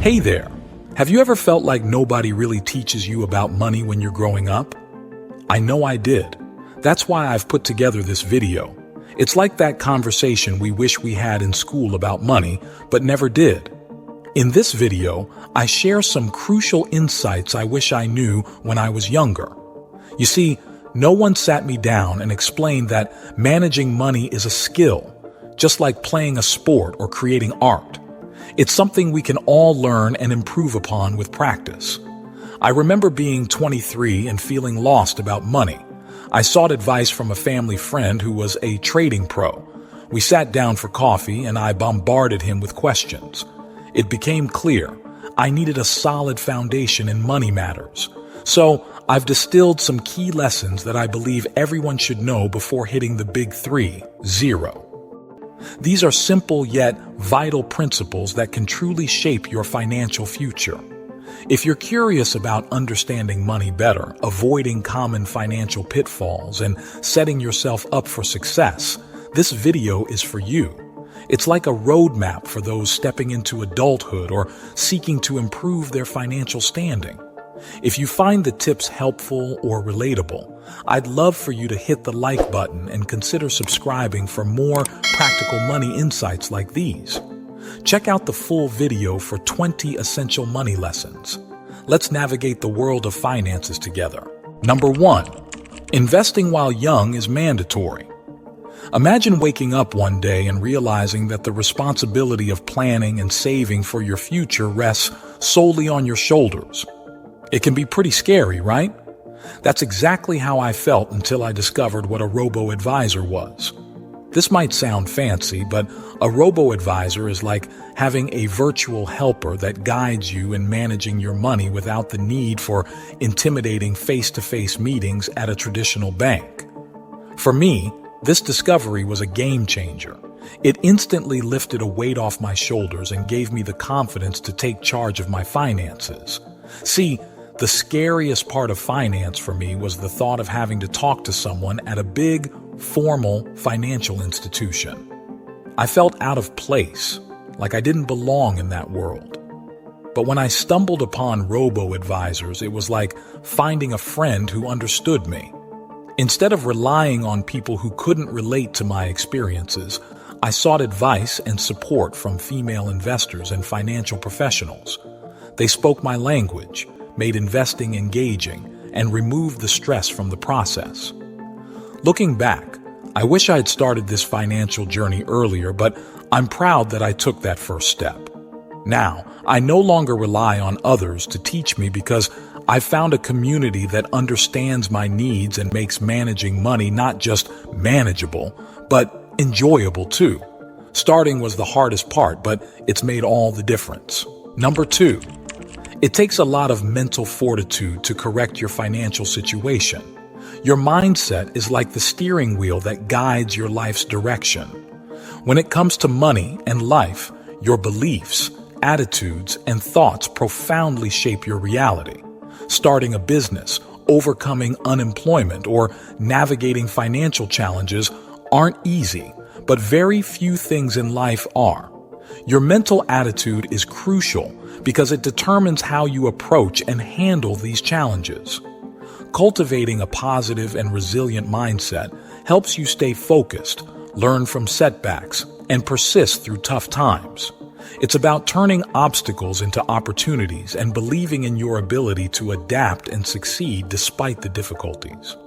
Hey there! Have you ever felt like nobody really teaches you about money when you're growing up? I know I did. That's why I've put together this video. It's like that conversation we wish we had in school about money, but never did. In this video, I share some crucial insights I wish I knew when I was younger. You see, no one sat me down and explained that managing money is a skill, just like playing a sport or creating art. It's something we can all learn and improve upon with practice. I remember being 23 and feeling lost about money. I sought advice from a family friend who was a trading pro. We sat down for coffee and I bombarded him with questions. It became clear I needed a solid foundation in money matters. So I've distilled some key lessons that I believe everyone should know before hitting the big three, zero. These are simple yet vital principles that can truly shape your financial future. If you're curious about understanding money better, avoiding common financial pitfalls, and setting yourself up for success, this video is for you. It's like a roadmap for those stepping into adulthood or seeking to improve their financial standing. If you find the tips helpful or relatable, I'd love for you to hit the like button and consider subscribing for more practical money insights like these. Check out the full video for 20 essential money lessons. Let's navigate the world of finances together. Number 1. Investing while young is mandatory. Imagine waking up one day and realizing that the responsibility of planning and saving for your future rests solely on your shoulders. It can be pretty scary, right? That's exactly how I felt until I discovered what a robo-advisor was. This might sound fancy, but a robo-advisor is like having a virtual helper that guides you in managing your money without the need for intimidating face-to-face meetings at a traditional bank. For me, this discovery was a game changer. It instantly lifted a weight off my shoulders and gave me the confidence to take charge of my finances. See, the scariest part of finance for me was the thought of having to talk to someone at a big, formal financial institution. I felt out of place, like I didn't belong in that world. But when I stumbled upon robo-advisors, it was like finding a friend who understood me. Instead of relying on people who couldn't relate to my experiences, I sought advice and support from female investors and financial professionals. They spoke my language, made investing engaging, and removed the stress from the process. Looking back, I wish I had started this financial journey earlier, but I'm proud that I took that first step. Now, I no longer rely on others to teach me because I've found a community that understands my needs and makes managing money not just manageable, but enjoyable too. Starting was the hardest part, but it's made all the difference. Number 2. It takes a lot of mental fortitude to correct your financial situation. Your mindset is like the steering wheel that guides your life's direction. When it comes to money and life, your beliefs, attitudes, and thoughts profoundly shape your reality. Starting a business, overcoming unemployment, or navigating financial challenges aren't easy, but very few things in life are. Your mental attitude is crucial because it determines how you approach and handle these challenges. Cultivating a positive and resilient mindset helps you stay focused, learn from setbacks, and persist through tough times. It's about turning obstacles into opportunities and believing in your ability to adapt and succeed despite the difficulties.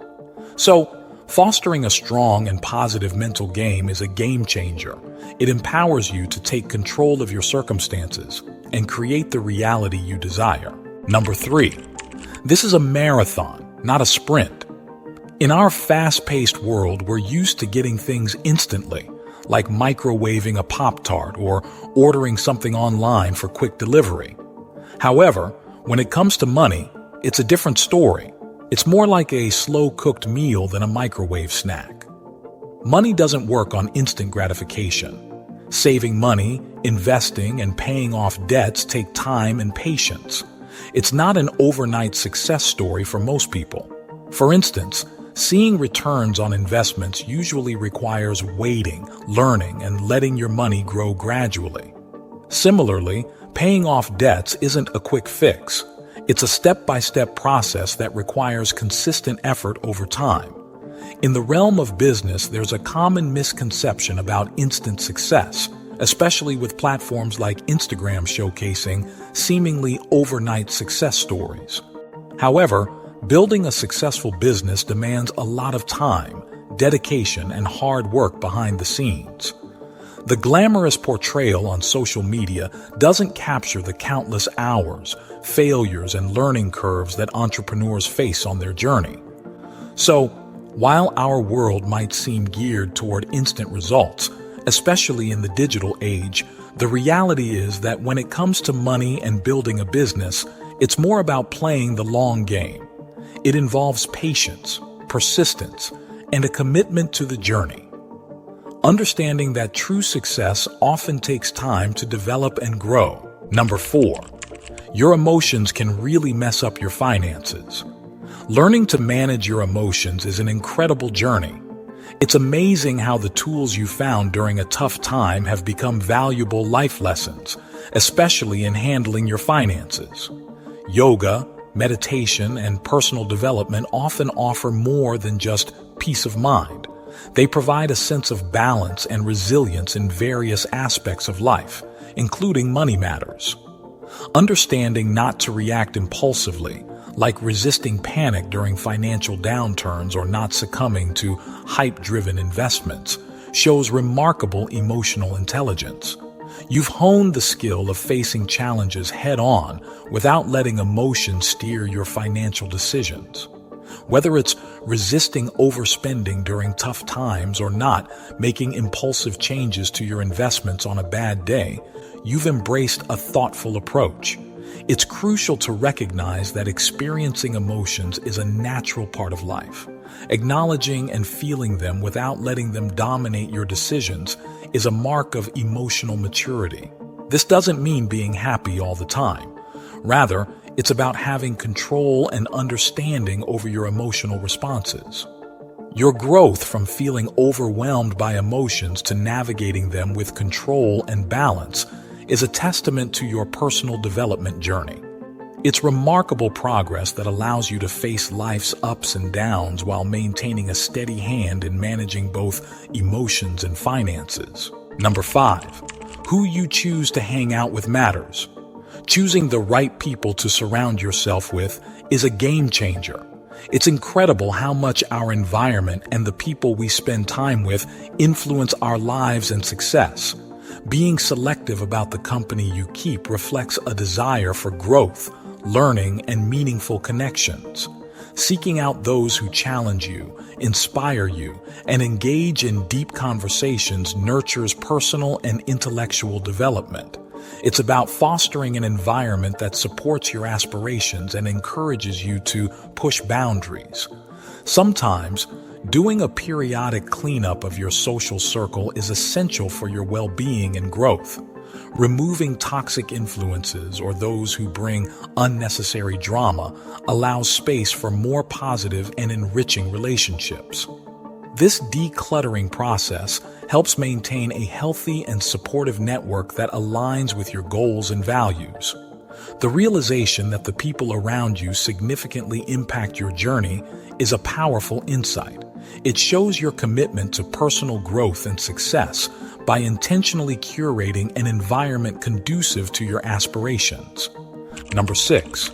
So, fostering a strong and positive mental game is a game changer. It empowers you to take control of your circumstances and create the reality you desire. Number 3. This is a marathon, not a sprint. In our fast-paced world, we're used to getting things instantly, like microwaving a Pop-Tart or ordering something online for quick delivery. However, when it comes to money, it's a different story. It's more like a slow-cooked meal than a microwave snack. Money doesn't work on instant gratification. Saving money, investing, and paying off debts take time and patience. It's not an overnight success story for most people. For instance, seeing returns on investments usually requires waiting, learning, and letting your money grow gradually. Similarly, paying off debts isn't a quick fix. It's a step-by-step process that requires consistent effort over time. In the realm of business, there's a common misconception about instant success, especially with platforms like Instagram showcasing seemingly overnight success stories. However, building a successful business demands a lot of time, dedication, and hard work behind the scenes. The glamorous portrayal on social media doesn't capture the countless hours, failures, and learning curves that entrepreneurs face on their journey. So, while our world might seem geared toward instant results, especially in the digital age, the reality is that when it comes to money and building a business, it's more about playing the long game. It involves patience, persistence, and a commitment to the journey. Understanding that true success often takes time to develop and grow. Number 4, your emotions can really mess up your finances. Learning to manage your emotions is an incredible journey. It's amazing how the tools you found during a tough time have become valuable life lessons, especially in handling your finances. Yoga, meditation, and personal development often offer more than just peace of mind. They provide a sense of balance and resilience in various aspects of life, including money matters. Understanding not to react impulsively, like resisting panic during financial downturns or not succumbing to hype-driven investments, shows remarkable emotional intelligence. You've honed the skill of facing challenges head-on without letting emotion steer your financial decisions. Whether it's resisting overspending during tough times or not making impulsive changes to your investments on a bad day, you've embraced a thoughtful approach. It's crucial to recognize that experiencing emotions is a natural part of life. Acknowledging and feeling them without letting them dominate your decisions is a mark of emotional maturity. This doesn't mean being happy all the time. Rather, it's about having control and understanding over your emotional responses. Your growth from feeling overwhelmed by emotions to navigating them with control and balance is a testament to your personal development journey. It's remarkable progress that allows you to face life's ups and downs while maintaining a steady hand in managing both emotions and finances. Number 5, who you choose to hang out with matters. Choosing the right people to surround yourself with is a game changer. It's incredible how much our environment and the people we spend time with influence our lives and success. Being selective about the company you keep reflects a desire for growth, learning, and meaningful connections. Seeking out those who challenge you, inspire you, and engage in deep conversations nurtures personal and intellectual development. It's about fostering an environment that supports your aspirations and encourages you to push boundaries. Sometimes, doing a periodic cleanup of your social circle is essential for your well-being and growth. Removing toxic influences or those who bring unnecessary drama allows space for more positive and enriching relationships. This decluttering process helps maintain a healthy and supportive network that aligns with your goals and values. The realization that the people around you significantly impact your journey is a powerful insight. It shows your commitment to personal growth and success by intentionally curating an environment conducive to your aspirations. Number 6,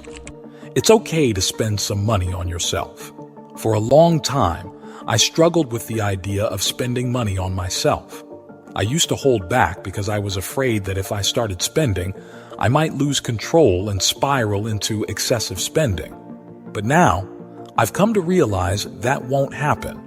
it's okay to spend some money on yourself. For a long time, I struggled with the idea of spending money on myself. I used to hold back because I was afraid that if I started spending, I might lose control and spiral into excessive spending. But now, I've come to realize that won't happen.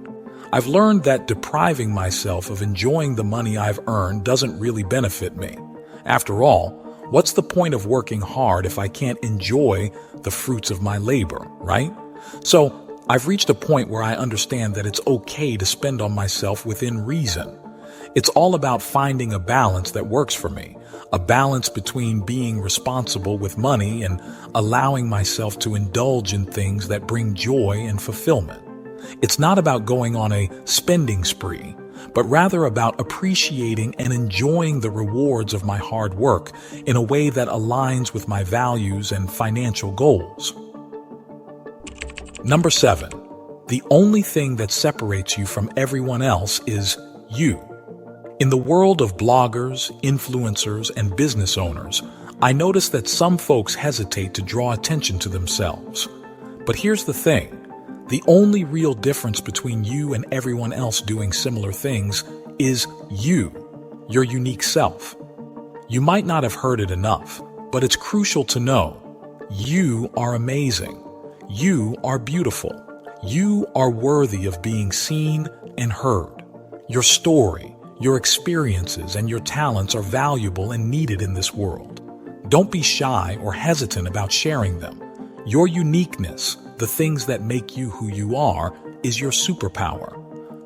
I've learned that depriving myself of enjoying the money I've earned doesn't really benefit me. After all, what's the point of working hard if I can't enjoy the fruits of my labor, right? So, I've reached a point where I understand that it's okay to spend on myself within reason. It's all about finding a balance that works for me, a balance between being responsible with money and allowing myself to indulge in things that bring joy and fulfillment. It's not about going on a spending spree, but rather about appreciating and enjoying the rewards of my hard work in a way that aligns with my values and financial goals. Number 7. The only thing that separates you from everyone else is you. In the world of bloggers, influencers, and business owners, I notice that some folks hesitate to draw attention to themselves. But here's the thing. The only real difference between you and everyone else doing similar things is you, your unique self. You might not have heard it enough, but it's crucial to know. You are amazing. You are beautiful. You are worthy of being seen and heard. Your story, your experiences, and your talents are valuable and needed in this world. Don't be shy or hesitant about sharing them. Your uniqueness, the things that make you who you are, is your superpower.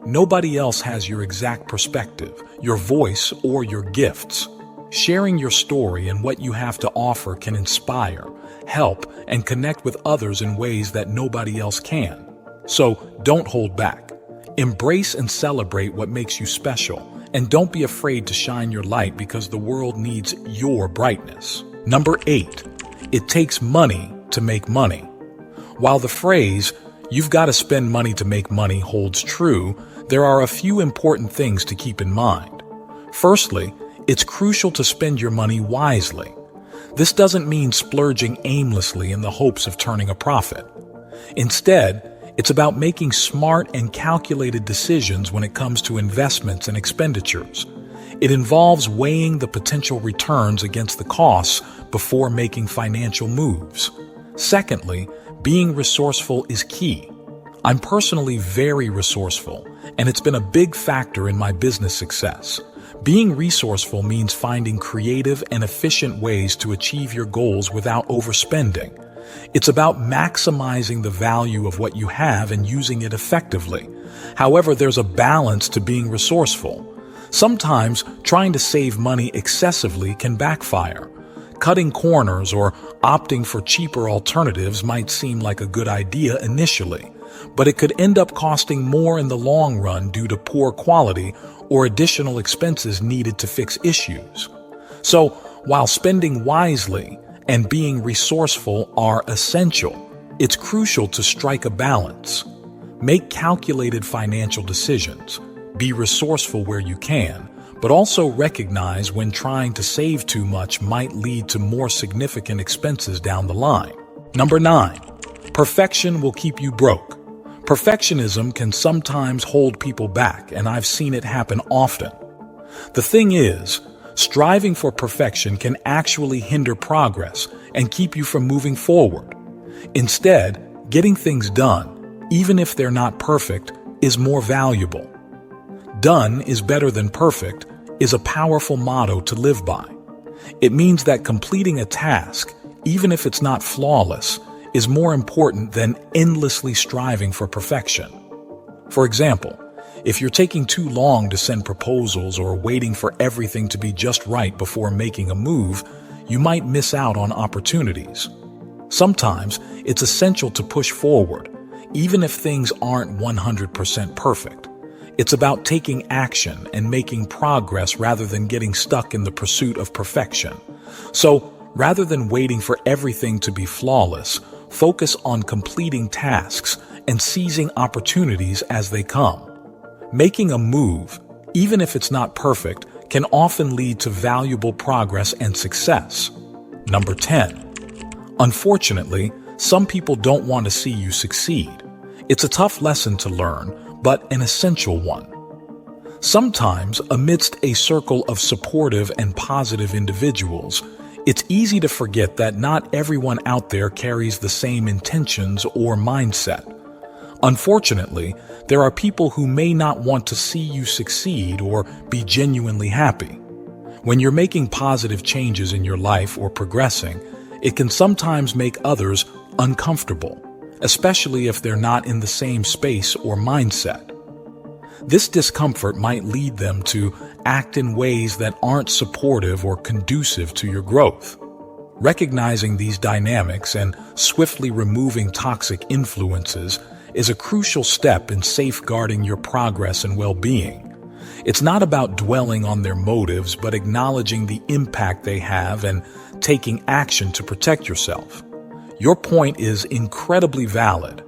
Nobody else has your exact perspective, your voice, or your gifts. Sharing your story and what you have to offer can inspire, help, and connect with others in ways that nobody else can. So don't hold back. Embrace and celebrate what makes you special, and don't be afraid to shine your light because the world needs your brightness. Number 8. It takes money to make money. While the phrase, "you've got to spend money to make money," holds true, there are a few important things to keep in mind. Firstly, it's crucial to spend your money wisely. This doesn't mean splurging aimlessly in the hopes of turning a profit. Instead, it's about making smart and calculated decisions when it comes to investments and expenditures. It involves weighing the potential returns against the costs before making financial moves. Secondly, being resourceful is key. I'm personally very resourceful, and it's been a big factor in my business success. Being resourceful means finding creative and efficient ways to achieve your goals without overspending. It's about maximizing the value of what you have and using it effectively. However, there's a balance to being resourceful. Sometimes trying to save money excessively can backfire. Cutting corners or opting for cheaper alternatives might seem like a good idea initially, but it could end up costing more in the long run due to poor quality or additional expenses needed to fix issues. So, while spending wisely and being resourceful are essential, it's crucial to strike a balance. Make calculated financial decisions. Be resourceful where you can, but also recognize when trying to save too much might lead to more significant expenses down the line. Number 9. Perfection will keep you broke. Perfectionism can sometimes hold people back, and I've seen it happen often. The thing is, striving for perfection can actually hinder progress and keep you from moving forward. Instead, getting things done, even if they're not perfect, is more valuable. Done is better than perfect is a powerful motto to live by. It means that completing a task, even if it's not flawless, is more important than endlessly striving for perfection. For example, if you're taking too long to send proposals or waiting for everything to be just right before making a move, you might miss out on opportunities. Sometimes it's essential to push forward, even if things aren't 100% perfect. It's about taking action and making progress rather than getting stuck in the pursuit of perfection. So, rather than waiting for everything to be flawless, focus on completing tasks and seizing opportunities as they come. Making a move, even if it's not perfect, can often lead to valuable progress and success. Number 10. Unfortunately, some people don't want to see you succeed. It's a tough lesson to learn, but an essential one. Sometimes, amidst a circle of supportive and positive individuals, it's easy to forget that not everyone out there carries the same intentions or mindset. Unfortunately, there are people who may not want to see you succeed or be genuinely happy. When you're making positive changes in your life or progressing, it can sometimes make others uncomfortable, especially if they're not in the same space or mindset. This discomfort might lead them to act in ways that aren't supportive or conducive to your growth. Recognizing these dynamics and swiftly removing toxic influences is a crucial step in safeguarding your progress and well-being. It's not about dwelling on their motives, but acknowledging the impact they have and taking action to protect yourself. Your point is incredibly valid.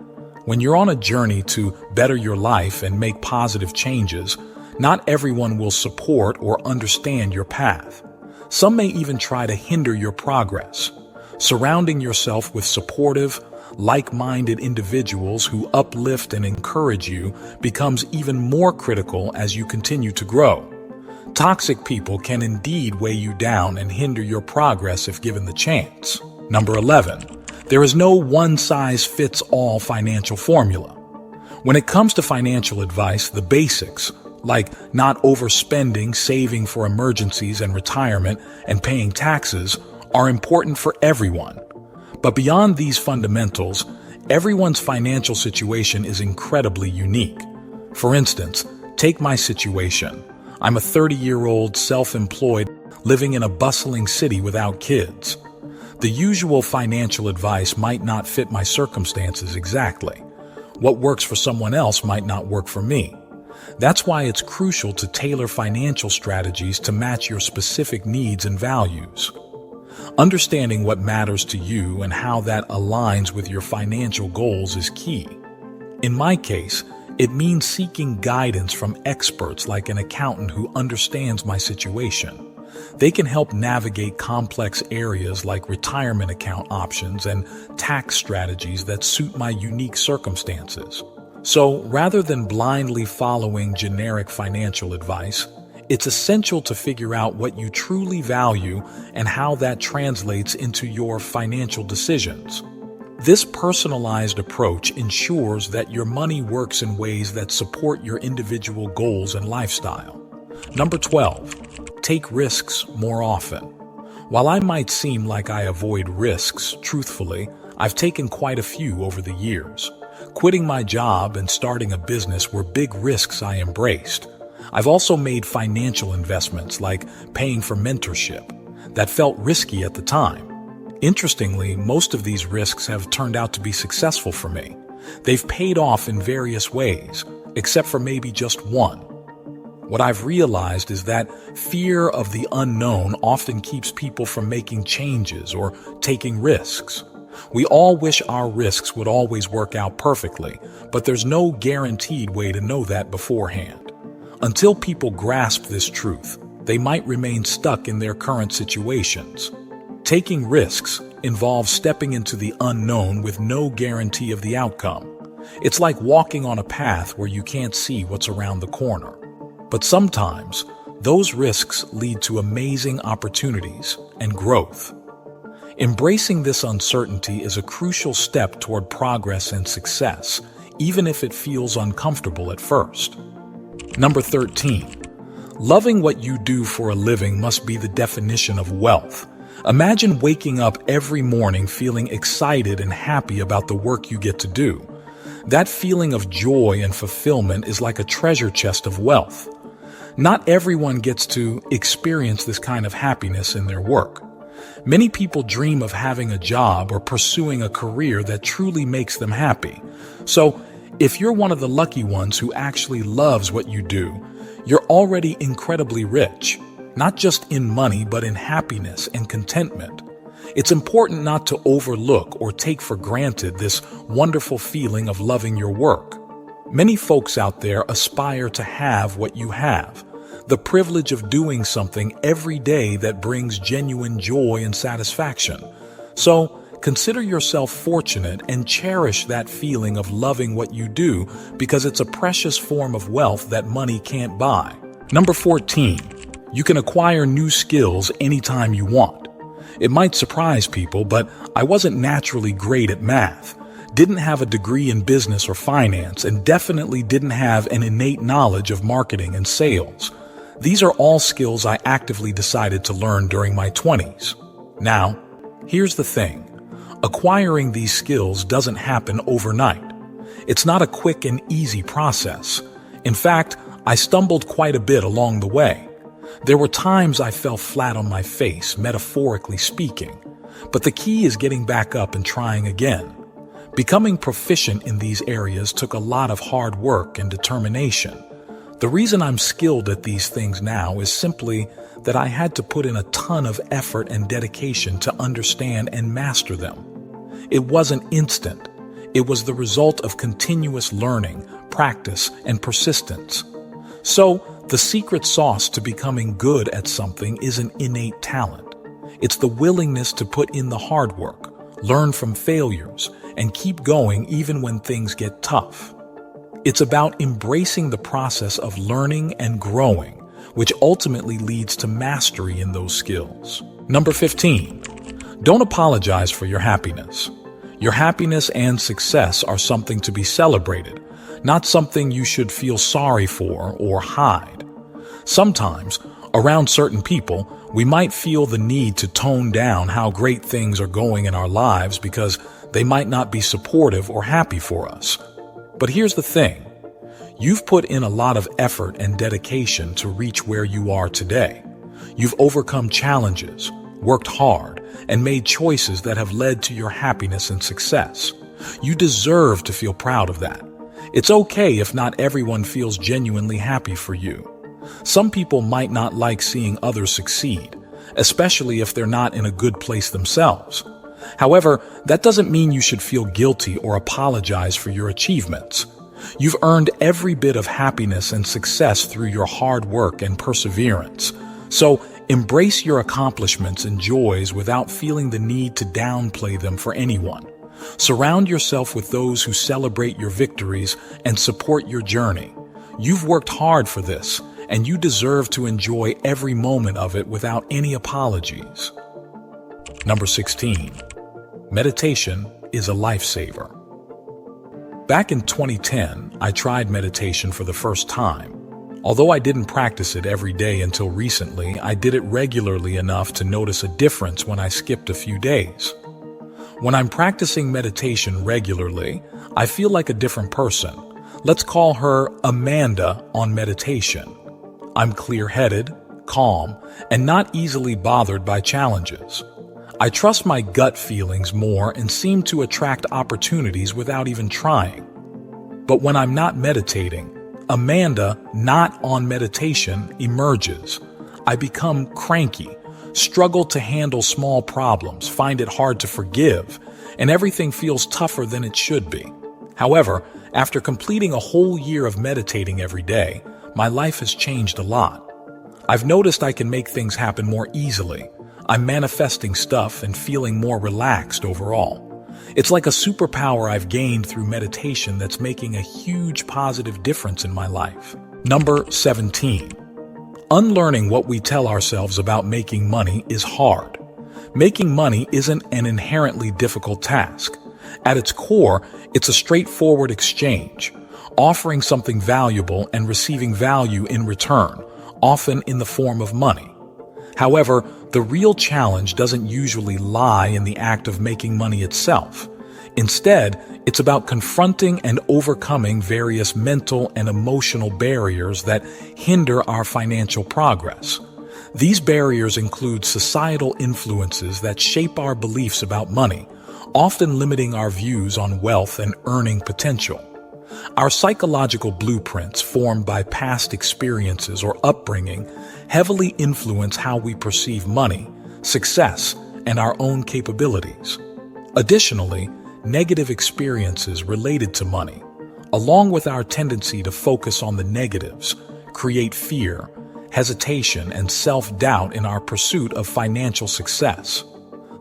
When you're on a journey to better your life and make positive changes, not everyone will support or understand your path. Some may even try to hinder your progress. Surrounding yourself with supportive, like-minded individuals who uplift and encourage you becomes even more critical as you continue to grow. Toxic people can indeed weigh you down and hinder your progress if given the chance. Number 11. There is no one-size-fits-all financial formula. When it comes to financial advice, the basics, like not overspending, saving for emergencies and retirement, and paying taxes, are important for everyone. But beyond these fundamentals, everyone's financial situation is incredibly unique. For instance, take my situation. I'm a 30-year-old self-employed living in a bustling city without kids. The usual financial advice might not fit my circumstances exactly. What works for someone else might not work for me. That's why it's crucial to tailor financial strategies to match your specific needs and values. Understanding what matters to you and how that aligns with your financial goals is key. In my case, it means seeking guidance from experts like an accountant who understands my situation. They can help navigate complex areas like retirement account options and tax strategies that suit my unique circumstances. So, rather than blindly following generic financial advice, it's essential to figure out what you truly value and how that translates into your financial decisions. This personalized approach ensures that your money works in ways that support your individual goals and lifestyle. Number 12. Take risks more often. While I might seem like I avoid risks, truthfully, I've taken quite a few over the years. Quitting my job and starting a business were big risks I embraced. I've also made financial investments like paying for mentorship that felt risky at the time. Interestingly, most of these risks have turned out to be successful for me. They've paid off in various ways, except for maybe just one. What I've realized is that fear of the unknown often keeps people from making changes or taking risks. We all wish our risks would always work out perfectly, but there's no guaranteed way to know that beforehand. Until people grasp this truth, they might remain stuck in their current situations. Taking risks involves stepping into the unknown with no guarantee of the outcome. It's like walking on a path where you can't see what's around the corner. But sometimes, those risks lead to amazing opportunities and growth. Embracing this uncertainty is a crucial step toward progress and success, even if it feels uncomfortable at first. Number 13. Loving what you do for a living must be the definition of wealth. Imagine waking up every morning feeling excited and happy about the work you get to do. That feeling of joy and fulfillment is like a treasure chest of wealth. Not everyone gets to experience this kind of happiness in their work. Many people dream of having a job or pursuing a career that truly makes them happy. So, if you're one of the lucky ones who actually loves what you do, you're already incredibly rich, not just in money, but in happiness and contentment. It's important not to overlook or take for granted this wonderful feeling of loving your work. Many folks out there aspire to have what you have, the privilege of doing something every day that brings genuine joy and satisfaction. So, consider yourself fortunate and cherish that feeling of loving what you do because it's a precious form of wealth that money can't buy. Number 14. You can acquire new skills anytime you want. It might surprise people, but I wasn't naturally great at math, didn't have a degree in business or finance, and definitely didn't have an innate knowledge of marketing and sales. These are all skills I actively decided to learn during my 20s. Now, here's the thing. Acquiring these skills doesn't happen overnight. It's not a quick and easy process. In fact, I stumbled quite a bit along the way. There were times I fell flat on my face, metaphorically speaking. But the key is getting back up and trying again. Becoming proficient in these areas took a lot of hard work and determination. The reason I'm skilled at these things now is simply that I had to put in a ton of effort and dedication to understand and master them. It wasn't instant. It was the result of continuous learning, practice, and persistence. So, the secret sauce to becoming good at something isn't innate talent. It's the willingness to put in the hard work, learn from failures, and keep going even when things get tough. It's about embracing the process of learning and growing, which ultimately leads to mastery in those skills. Number 15, don't apologize for your happiness. Your happiness and success are something to be celebrated, not something you should feel sorry for or hide. Sometimes, around certain people, we might feel the need to tone down how great things are going in our lives because they might not be supportive or happy for us. But here's the thing. You've put in a lot of effort and dedication to reach where you are today. You've overcome challenges, worked hard, and made choices that have led to your happiness and success. You deserve to feel proud of that. It's okay if not everyone feels genuinely happy for you. Some people might not like seeing others succeed, especially if they're not in a good place themselves. However, that doesn't mean you should feel guilty or apologize for your achievements. You've earned every bit of happiness and success through your hard work and perseverance. So, embrace your accomplishments and joys without feeling the need to downplay them for anyone. Surround yourself with those who celebrate your victories and support your journey. You've worked hard for this, and you deserve to enjoy every moment of it without any apologies. Number 16. Meditation is a lifesaver. Back in 2010, I tried meditation for the first time. Although I didn't practice it every day until recently, I did it regularly enough to notice a difference when I skipped a few days. When I'm practicing meditation regularly, I feel like a different person. Let's call her Amanda on meditation. I'm clear-headed, calm, and not easily bothered by challenges. I trust my gut feelings more and seem to attract opportunities without even trying. But when I'm not meditating, Amanda, not on meditation, emerges. I become cranky, struggle to handle small problems, find it hard to forgive, and everything feels tougher than it should be. However, after completing a whole year of meditating every day, my life has changed a lot. I've noticed I can make things happen more easily. I'm manifesting stuff and feeling more relaxed overall. It's like a superpower I've gained through meditation that's making a huge positive difference in my life. Number 17. Unlearning what we tell ourselves about making money is hard. Making money isn't an inherently difficult task. At its core, it's a straightforward exchange, offering something valuable and receiving value in return, often in the form of money. However, the real challenge doesn't usually lie in the act of making money itself. Instead, it's about confronting and overcoming various mental and emotional barriers that hinder our financial progress. These barriers include societal influences that shape our beliefs about money, often limiting our views on wealth and earning potential. Our psychological blueprints, formed by past experiences or upbringing, heavily influence how we perceive money, success, and our own capabilities. Additionally, negative experiences related to money, along with our tendency to focus on the negatives, create fear, hesitation, and self-doubt in our pursuit of financial success.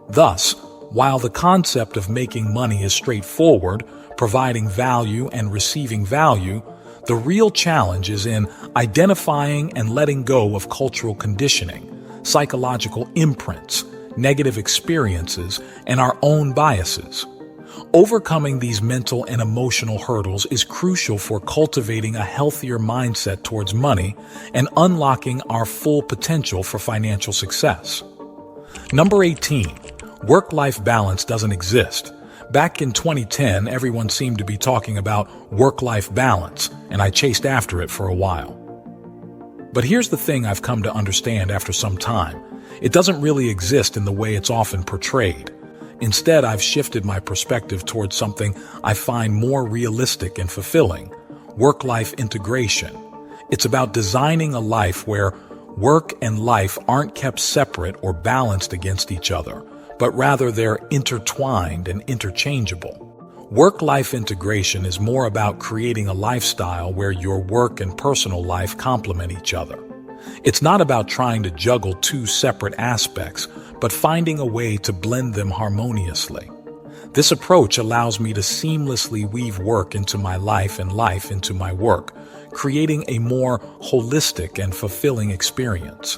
Thus, while the concept of making money is straightforward, providing value and receiving value, the real challenge is in identifying and letting go of cultural conditioning, psychological imprints, negative experiences, and our own biases. Overcoming these mental and emotional hurdles is crucial for cultivating a healthier mindset towards money and unlocking our full potential for financial success. Number 18. Work-life balance doesn't exist. Back in 2010, everyone seemed to be talking about work-life balance, and I chased after it for a while. But here's the thing I've come to understand after some time. It doesn't really exist in the way it's often portrayed. Instead, I've shifted my perspective towards something I find more realistic and fulfilling: work-life integration. It's about designing a life where work and life aren't kept separate or balanced against each other, but rather they're intertwined and interchangeable. Work-life integration is more about creating a lifestyle where your work and personal life complement each other. It's not about trying to juggle two separate aspects, but finding a way to blend them harmoniously. This approach allows me to seamlessly weave work into my life and life into my work, creating a more holistic and fulfilling experience.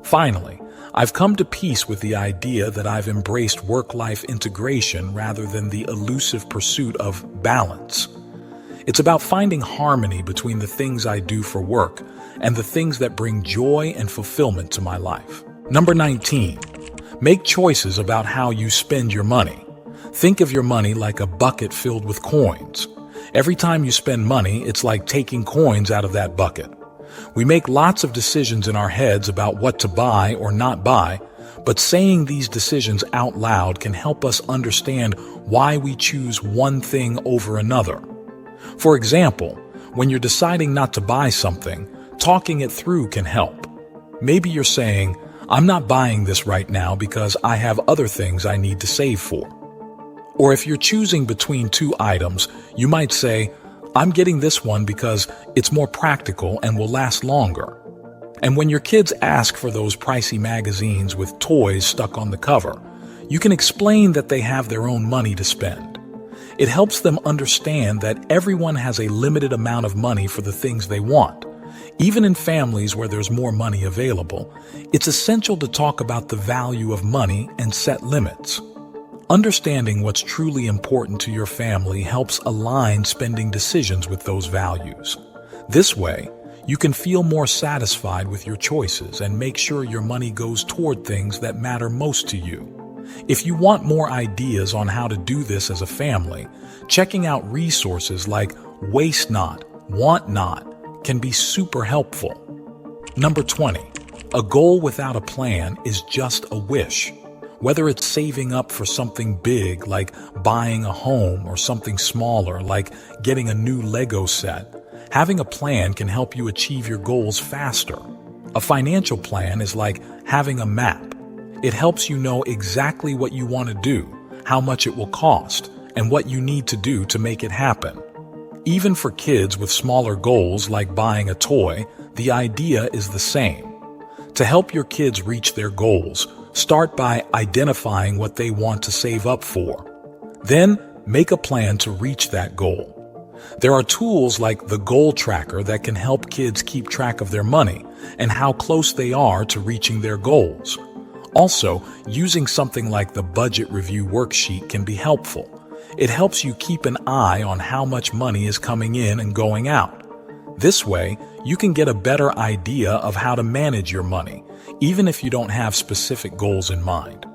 Finally, I've come to peace with the idea that I've embraced work-life integration rather than the elusive pursuit of balance. It's about finding harmony between the things I do for work and the things that bring joy and fulfillment to my life. Number 19, make choices about how you spend your money. Think of your money like a bucket filled with coins. Every time you spend money, it's like taking coins out of that bucket. We make lots of decisions in our heads about what to buy or not buy, but saying these decisions out loud can help us understand why we choose one thing over another. For example, when you're deciding not to buy something, talking it through can help. Maybe you're saying, "I'm not buying this right now because I have other things I need to save for." Or if you're choosing between two items, you might say, "I'm getting this one because it's more practical and will last longer." And when your kids ask for those pricey magazines with toys stuck on the cover, you can explain that they have their own money to spend. It helps them understand that everyone has a limited amount of money for the things they want. Even in families where there's more money available, it's essential to talk about the value of money and set limits. Understanding what's truly important to your family helps align spending decisions with those values. This way, you can feel more satisfied with your choices and make sure your money goes toward things that matter most to you. If you want more ideas on how to do this as a family, checking out resources like Waste Not, Want Not can be super helpful. Number 20, a goal without a plan is just a wish. Whether it's saving up for something big like buying a home or something smaller like getting a new Lego set, having a plan can help you achieve your goals faster. A financial plan is like having a map. It helps you know exactly what you want to do, how much it will cost, and what you need to do to make it happen. Even for kids with smaller goals like buying a toy, the idea is the same. To help your kids reach their goals, start by identifying what they want to save up for. Then, make a plan to reach that goal. There are tools like the Goal Tracker that can help kids keep track of their money and how close they are to reaching their goals. Also, using something like the Budget Review worksheet can be helpful. It helps you keep an eye on how much money is coming in and going out. This way, you can get a better idea of how to manage your money, even if you don't have specific goals in mind.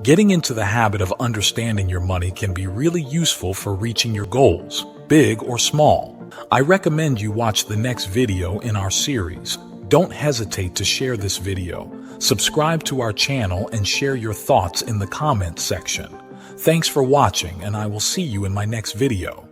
Getting into the habit of understanding your money can be really useful for reaching your goals, big or small. I recommend you watch the next video in our series. Don't hesitate to share this video, subscribe to our channel, and share your thoughts in the comments section. Thanks for watching, and I will see you in my next video.